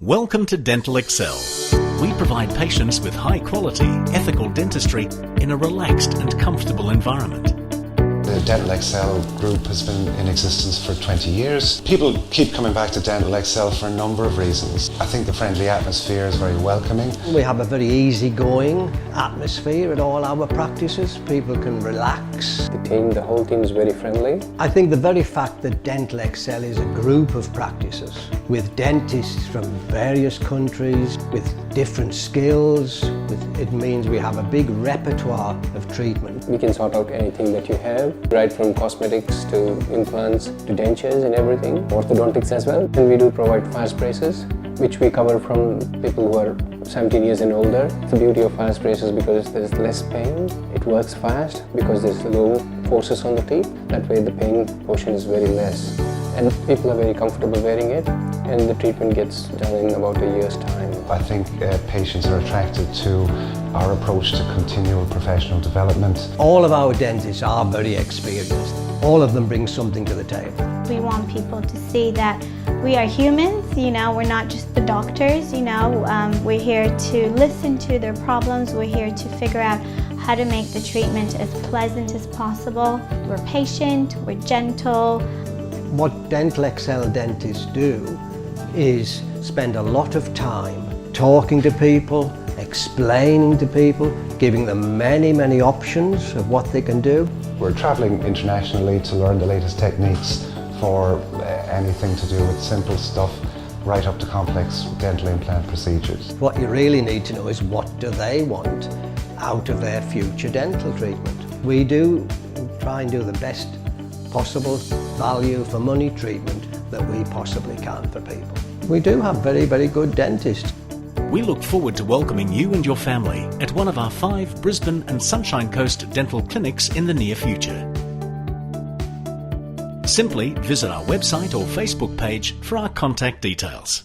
Welcome to Dental Excel. We provide patients with high quality, ethical dentistry in a relaxed and comfortable environment. The Dental Excel group has been in existence for 20 years. People keep coming back to Dental Excel for a number of reasons. I think the friendly atmosphere is very welcoming. We have a very easygoing atmosphere at all our practices. People can relax. The whole team is very friendly. I think the very fact that Dental Excel is a group of practices with dentists from various countries, with different skills, it means we have a big repertoire of treatment. We can sort out anything that you have, right from cosmetics to implants to dentures and everything, orthodontics as well. And we do provide fast braces, which we cover from people who are 17 years and older. The beauty of fast braces because there's less pain. It works fast because there's low forces on the teeth. That way the pain portion is very less. And people are very comfortable wearing it, and the treatment gets done in about a year's time. I think patients are attracted to our approach to continual professional development. All of our dentists are very experienced. All of them bring something to the table. We want people to see that we are humans, we're not just the doctors, we're here to listen to their problems, we're here to figure out how to make the treatment as pleasant as possible. We're patient, we're gentle. What Dental Excel dentists do is spend a lot of time talking to people, explaining to people, giving them many options of what they can do. We're travelling internationally to learn the latest techniques for anything to do with simple stuff right up to complex dental implant procedures. What you really need to know is what do they want out of their future dental treatment. We do try and do the best possible value for money treatment that we possibly can for people. We do have very good dentists. We look forward to welcoming you and your family at one of our 5 Brisbane and Sunshine Coast dental clinics in the near future. Simply visit our website or Facebook page for our contact details.